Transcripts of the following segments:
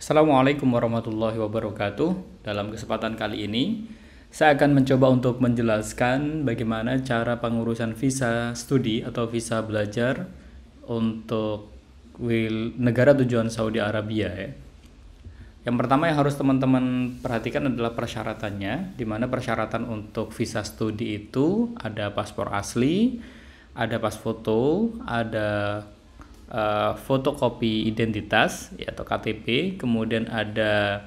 Assalamualaikum warahmatullahi wabarakatuh. Dalam kesempatan kali ini, saya akan mencoba untuk menjelaskan bagaimana cara pengurusan visa studi atau visa belajar untuk negara tujuan Saudi Arabia ya. Yang pertama yang harus teman-teman perhatikan adalah persyaratannya, di mana persyaratan untuk visa studi itu ada paspor asli, ada pas foto, ada fotokopi identitas atau KTP, kemudian ada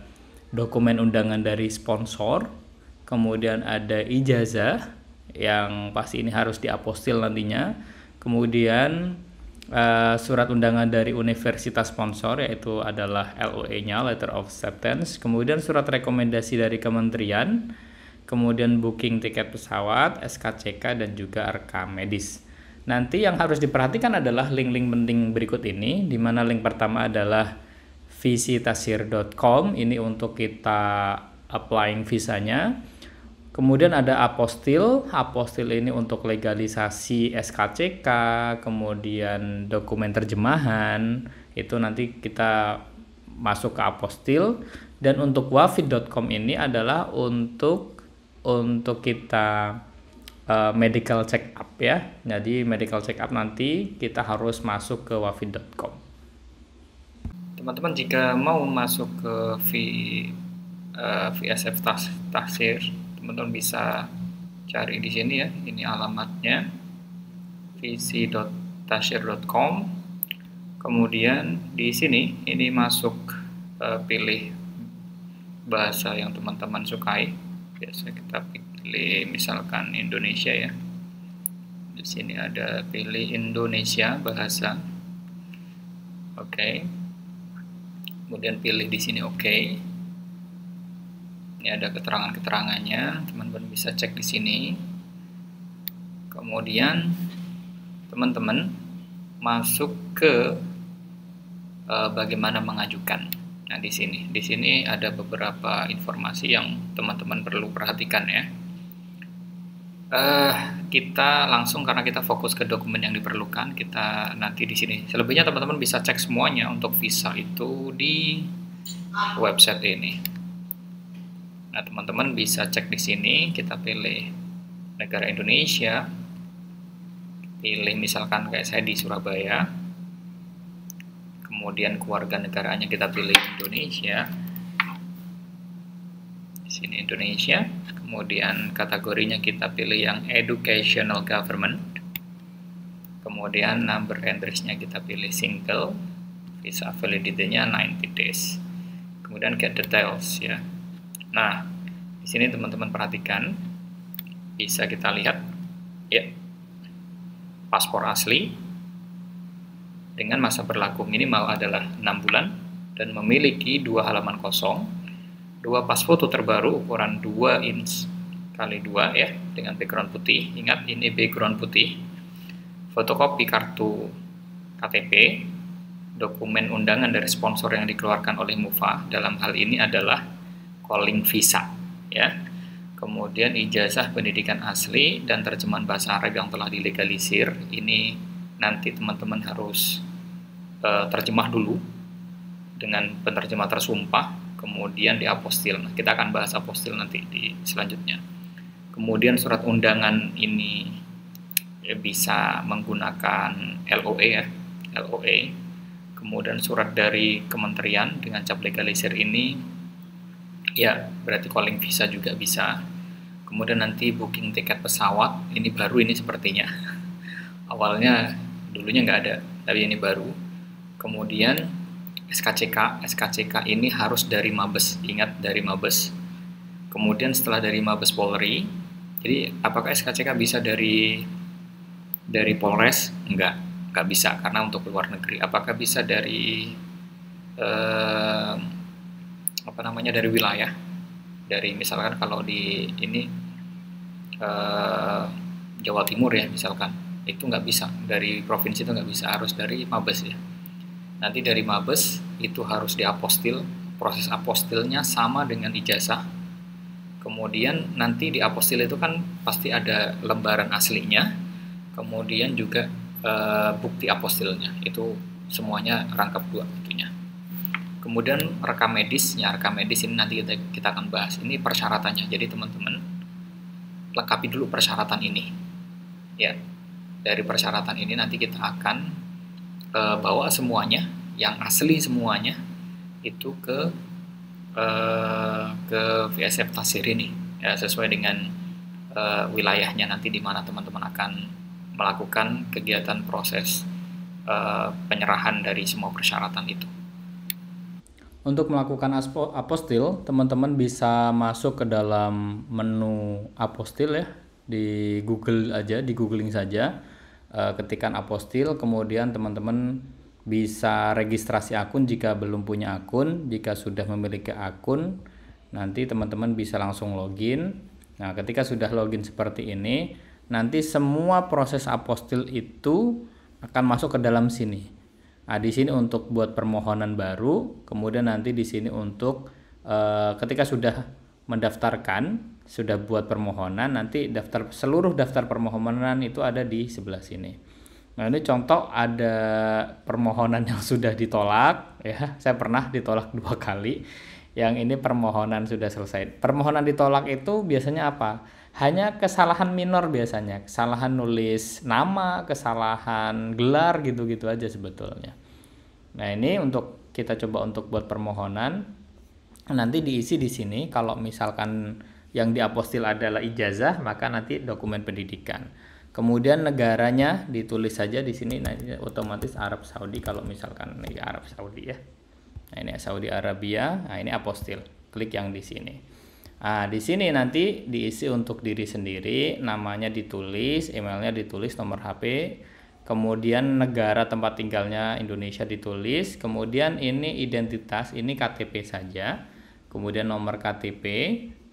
dokumen undangan dari sponsor, kemudian ada ijazah yang pasti ini harus diapostil nantinya, kemudian surat undangan dari universitas sponsor yaitu adalah LOE-nya, Letter of Acceptance, kemudian surat rekomendasi dari kementerian, kemudian booking tiket pesawat, SKCK, dan juga rekam medis. Nanti yang harus diperhatikan adalah link-link penting berikut ini, di mana link pertama adalah visitasir.com, ini untuk kita applying visanya. Kemudian ada apostil ini untuk legalisasi SKCK, kemudian dokumen terjemahan, itu nanti kita masuk ke apostil. Dan untuk wafid.com ini adalah untuk kita medical check up ya. Jadi medical check up nanti kita harus masuk ke wafid.com. Teman-teman jika mau masuk ke VSF Tasir, teman-teman bisa cari di sini ya. Ini alamatnya visi.tasir.com. Kemudian di sini ini masuk pilih bahasa yang teman-teman sukai. Biasa kita pilih misalkan Indonesia ya. Di sini ada pilih Indonesia bahasa. Oke. Kemudian pilih di sini oke. Ini ada keterangan-keterangannya, teman-teman bisa cek di sini. Kemudian teman-teman masuk ke bagaimana mengajukan. Nah, di sini ada beberapa informasi yang teman-teman perlu perhatikan ya. Kita langsung karena kita fokus ke dokumen yang diperlukan, kita nanti di sini. Selebihnya teman-teman bisa cek semuanya untuk visa itu di website ini. Nah, teman-teman bisa cek di sini, kita pilih negara Indonesia. Pilih misalkan kayak saya di Surabaya. Kemudian keluarga negaranya kita pilih Indonesia. Di sini Indonesia. Kemudian kategorinya kita pilih yang educational government. Kemudian number entries-nya kita pilih single. Visa validity-nya 90 days. Kemudian get details ya. Nah, di sini teman-teman perhatikan, bisa kita lihat ya, paspor asli dengan masa berlaku minimal adalah 6 bulan dan memiliki 2 halaman kosong, 2 pas foto terbaru ukuran 2 inch kali 2 ya, dengan background putih. Ingat ini background putih. Fotokopi kartu KTP, dokumen undangan dari sponsor yang dikeluarkan oleh MUFA, dalam hal ini adalah calling visa ya. Kemudian ijazah pendidikan asli dan terjemahan bahasa Arab yang telah dilegalisir. Ini nanti teman-teman harus terjemah dulu dengan penerjemah tersumpah, kemudian diapostil. Nah, kita akan bahas apostil nanti di selanjutnya. Kemudian surat undangan ini ya, bisa menggunakan LOE ya, LOE. Kemudian surat dari kementerian dengan cap legalisir ini ya, berarti calling visa juga bisa. Kemudian nanti booking tiket pesawat, ini baru ini sepertinya. Awalnya dulunya nggak ada, tapi ini baru. Kemudian SKCK ini harus dari Mabes, ingat dari Mabes. Kemudian setelah dari Mabes Polri, jadi apakah SKCK bisa dari Polres? Nggak bisa karena untuk luar negeri. Apakah bisa dari dari wilayah? Dari misalkan kalau di ini Jawa Timur ya misalkan, itu nggak bisa, dari provinsi itu nggak bisa, harus dari Mabes ya. Nanti dari Mabes itu harus diapostil, proses apostilnya sama dengan ijazah. Kemudian nanti di apostil itu kan pasti ada lembaran aslinya, kemudian juga bukti apostilnya, itu semuanya rangkap 2 tentunya. Kemudian rekam medisnya, rekam medis ini nanti kita akan bahas. Ini persyaratannya. Jadi teman-teman lengkapi dulu persyaratan ini. Ya, dari persyaratan ini nanti kita akan bawa semuanya, yang asli semuanya itu ke VSF Tasir ini, ya, sesuai dengan wilayahnya nanti di mana teman-teman akan melakukan kegiatan proses penyerahan dari semua persyaratan itu. Untuk melakukan apostil, teman-teman bisa masuk ke dalam menu apostil ya, di Google aja, di googling saja, ketikan apostil, kemudian teman-teman bisa registrasi akun jika belum punya akun. Jika sudah memiliki akun, nanti teman-teman bisa langsung login. Nah, ketika sudah login seperti ini, nanti semua proses apostil itu akan masuk ke dalam sini. Nah, di sini untuk buat permohonan baru, kemudian nanti di sini untuk ketika sudah mendaftarkan, sudah buat permohonan, nanti seluruh daftar permohonan itu ada di sebelah sini. Nah, ini contoh ada permohonan yang sudah ditolak ya. Saya pernah ditolak 2 kali. Yang ini permohonan sudah selesai. Permohonan ditolak itu biasanya apa? Hanya kesalahan minor biasanya, kesalahan nulis nama, kesalahan gelar gitu-gitu aja sebetulnya. Nah, ini untuk kita coba untuk buat permohonan. Nanti diisi di sini. Kalau misalkan yang diapostil adalah ijazah, maka nanti dokumen pendidikan. Kemudian negaranya ditulis saja di sini. Nah, ini otomatis Arab Saudi kalau misalkan ini Arab Saudi ya. Nah, ini Saudi Arabia. Nah, ini apostil. Klik yang di sini. Nah, di sini nanti diisi untuk diri sendiri, namanya ditulis, emailnya ditulis, nomor HP, kemudian negara tempat tinggalnya Indonesia ditulis, kemudian ini identitas, ini KTP saja, kemudian nomor KTP,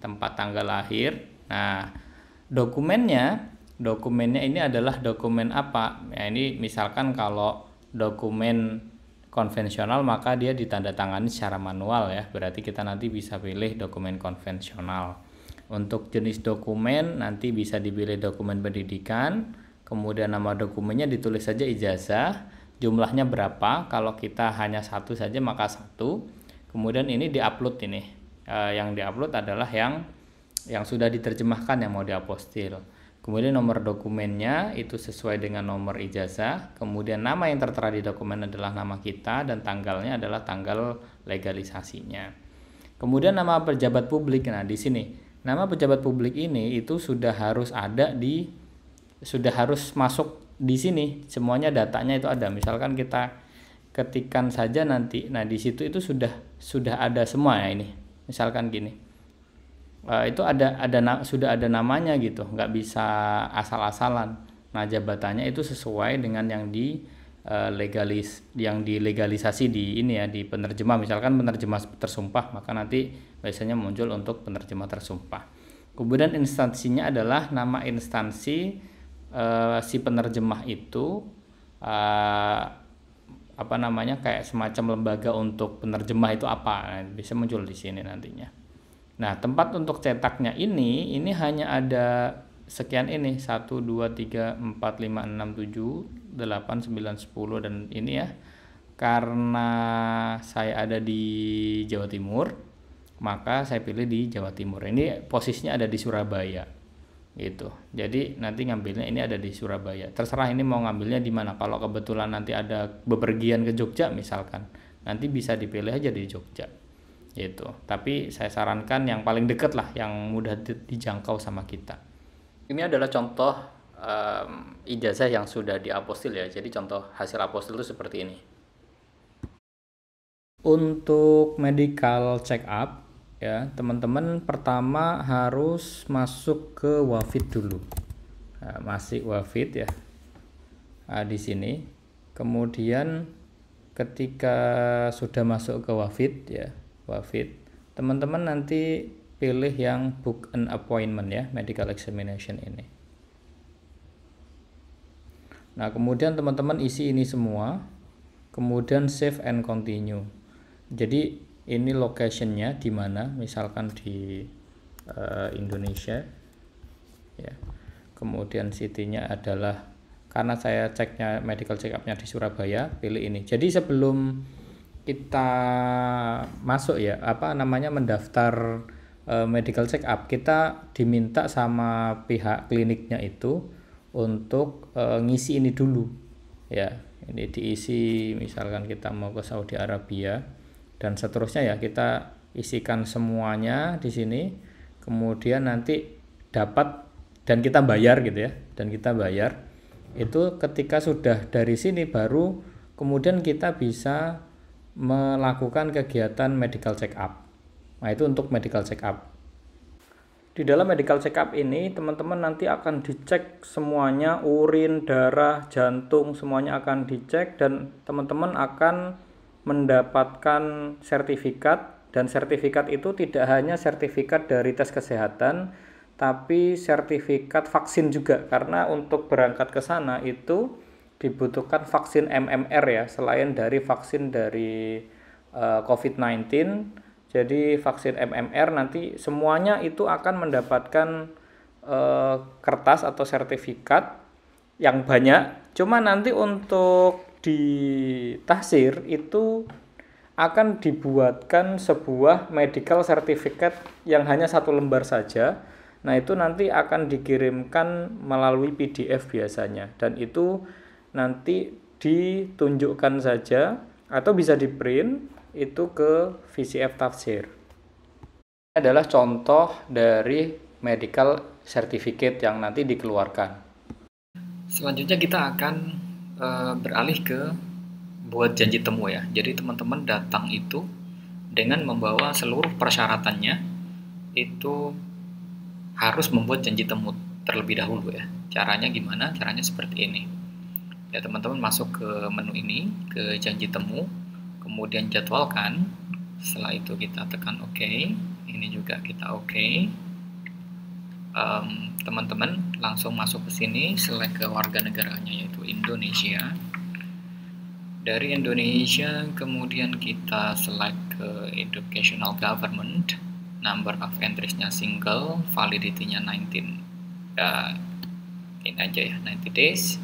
tempat tanggal lahir. Nah, dokumennya ini adalah dokumen apa? Nah, ini misalkan kalau dokumen konvensional maka dia ditandatangani secara manual ya, berarti kita nanti bisa pilih dokumen konvensional. Untuk jenis dokumen nanti bisa dipilih dokumen pendidikan, kemudian nama dokumennya ditulis saja ijazah, jumlahnya berapa, kalau kita hanya 1 saja maka 1. Kemudian ini diupload ini, yang diupload adalah yang sudah diterjemahkan yang mau diapostil. Kemudian nomor dokumennya itu sesuai dengan nomor ijazah. Kemudian nama yang tertera di dokumen adalah nama kita dan tanggalnya adalah tanggal legalisasinya. Kemudian nama pejabat publik. Nah, di sini nama pejabat publik ini itu sudah harus masuk di sini. Semuanya datanya itu ada. Misalkan kita ketikkan saja nanti. Nah, di situ itu sudah ada semua ya ini. Misalkan gini. Itu sudah ada namanya gitu, nggak bisa asal-asalan. Nah, jabatannya itu sesuai dengan yang dilegalisasi di ini ya, di penerjemah. Misalkan penerjemah tersumpah, maka nanti biasanya muncul untuk penerjemah tersumpah. Kemudian instansinya adalah nama instansi si penerjemah itu, apa namanya, kayak semacam lembaga untuk penerjemah itu apa. Nah, bisa muncul di sini nantinya. Nah, tempat untuk cetaknya ini hanya ada sekian ini, 1, 2, 3, 4, 5, 6, 7, 8, 9, 10 dan ini ya. Karena saya ada di Jawa Timur, maka saya pilih di Jawa Timur. Ini posisinya ada di Surabaya gitu. Jadi nanti ngambilnya ini ada di Surabaya. Terserah ini mau ngambilnya di mana. Kalau kebetulan nanti ada bepergian ke Jogja misalkan, nanti bisa dipilih aja di Jogja. Gitu. Tapi saya sarankan yang paling dekat lah, yang mudah dijangkau sama kita. Ini adalah contoh ijazah yang sudah diapostil ya. Jadi contoh hasil apostil itu seperti ini. Untuk medical check up ya, teman-teman pertama harus masuk ke Wafid dulu. Nah, masih Wafid ya. Nah, di sini. Kemudian ketika sudah masuk ke Wafid ya, Wafid, teman-teman nanti pilih yang book an appointment ya, medical examination ini. Nah, kemudian teman-teman isi ini semua, kemudian save and continue. Jadi ini locationnya di mana, misalkan di Indonesia ya. Kemudian city-nya adalah, karena saya ceknya medical check up-nya di Surabaya, pilih ini. Jadi sebelum kita masuk ya, apa namanya, mendaftar medical check up, kita diminta sama pihak kliniknya itu untuk ngisi ini dulu ya. Ini diisi, misalkan kita mau ke Saudi Arabia dan seterusnya ya, kita isikan semuanya di sini, kemudian nanti dapat dan kita bayar gitu ya, dan kita bayar itu ketika sudah dari sini baru kemudian kita bisa melakukan kegiatan medical check up. Nah, itu untuk medical check up. Di dalam medical check up ini teman-teman nanti akan dicek semuanya, urin, darah, jantung, semuanya akan dicek, dan teman-teman akan mendapatkan sertifikat, dan sertifikat itu tidak hanya sertifikat dari tes kesehatan tapi sertifikat vaksin juga, karena untuk berangkat ke sana itu dibutuhkan vaksin MMR ya, selain dari vaksin dari COVID-19. Jadi vaksin MMR nanti semuanya itu akan mendapatkan kertas atau sertifikat yang banyak. Cuma nanti untuk di tahsir itu akan dibuatkan sebuah medical certificate yang hanya 1 lembar saja. Nah, itu nanti akan dikirimkan melalui PDF biasanya, dan itu nanti ditunjukkan saja atau bisa di print itu ke VCF Tafsir. Ini adalah contoh dari medical certificate yang nanti dikeluarkan. Selanjutnya kita akan beralih ke buat janji temu ya. Jadi teman-teman datang itu dengan membawa seluruh persyaratannya, itu harus membuat janji temu terlebih dahulu ya. Caranya gimana? Caranya seperti ini. Ya, teman-teman masuk ke menu ini, ke janji temu, kemudian jadwalkan. Setelah itu kita tekan OK. Ini juga kita OK. Teman-teman langsung masuk ke sini, select ke warga negaranya yaitu Indonesia. Dari Indonesia kemudian kita select ke Educational Government, number of entries-nya single, validity-nya 19. Ini aja ya, 90 days.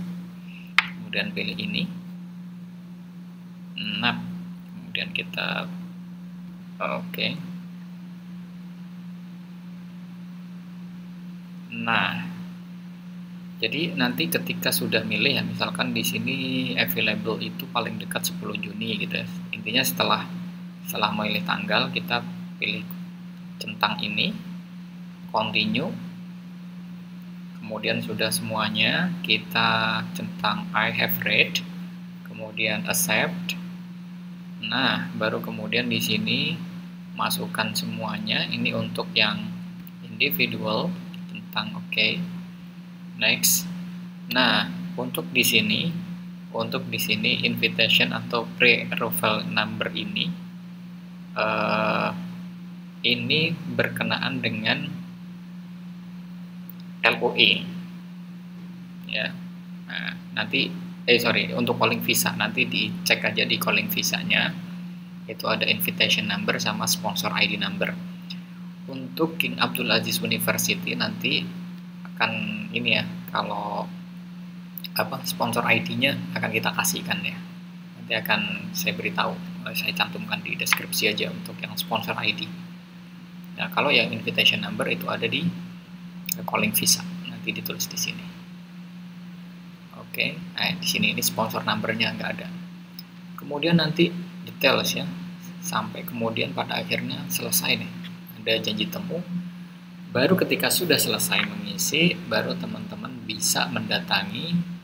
Kemudian pilih ini. Nah, kemudian kita OK. Nah, jadi nanti ketika sudah milih ya, misalkan di sini available itu paling dekat 10 Juni gitu ya. Intinya setelah memilih tanggal, kita pilih centang ini, continue. Kemudian sudah semuanya, kita centang I have read, kemudian accept. Nah, baru kemudian di sini masukkan semuanya. Ini untuk yang individual, centang OK. Next. Nah, untuk di sini invitation atau pre-arrival number ini berkenaan dengan LOE ya. Nah, nanti untuk calling visa nanti dicek aja di calling visanya, itu ada invitation number sama sponsor ID number. Untuk King Abdul Aziz University nanti akan ini ya, kalau sponsor ID-nya akan kita kasihkan ya. Nanti akan saya beritahu, saya cantumkan di deskripsi aja untuk yang sponsor ID. Nah, kalau yang invitation number itu ada di calling visa, nanti ditulis di sini. Oke, nah di sini ini sponsor numbernya nggak ada. Kemudian nanti details ya, sampai kemudian pada akhirnya selesai nih, ada janji temu. Baru ketika sudah selesai mengisi, baru teman-teman bisa mendatangi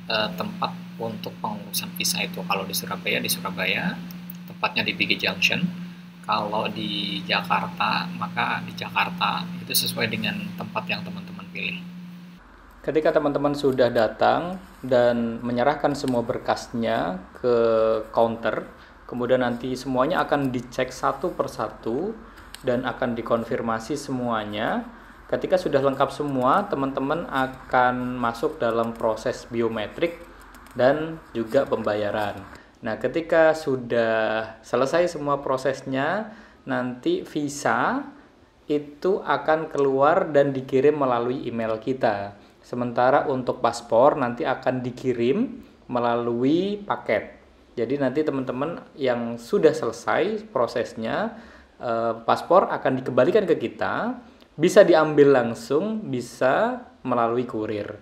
tempat untuk pengurusan visa itu. Kalau di Surabaya, tempatnya di BG Junction. Kalau di Jakarta, maka di Jakarta, itu sesuai dengan tempat yang teman-teman pilih. Ketika teman-teman sudah datang dan menyerahkan semua berkasnya ke counter, kemudian nanti semuanya akan dicek satu persatu dan akan dikonfirmasi semuanya. Ketika sudah lengkap semua, teman-teman akan masuk dalam proses biometrik dan juga pembayaran. Nah, ketika sudah selesai semua prosesnya, nanti visa itu akan keluar dan dikirim melalui email kita. Sementara untuk paspor nanti akan dikirim melalui paket. Jadi nanti teman-teman yang sudah selesai prosesnya, paspor akan dikembalikan ke kita, bisa diambil langsung, bisa melalui kurir.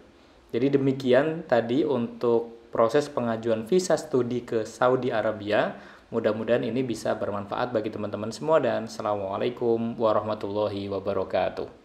Jadi demikian tadi untuk proses pengajuan visa studi ke Saudi Arabia. Mudah-mudahan ini bisa bermanfaat bagi teman-teman semua, dan Assalamualaikum warahmatullahi wabarakatuh.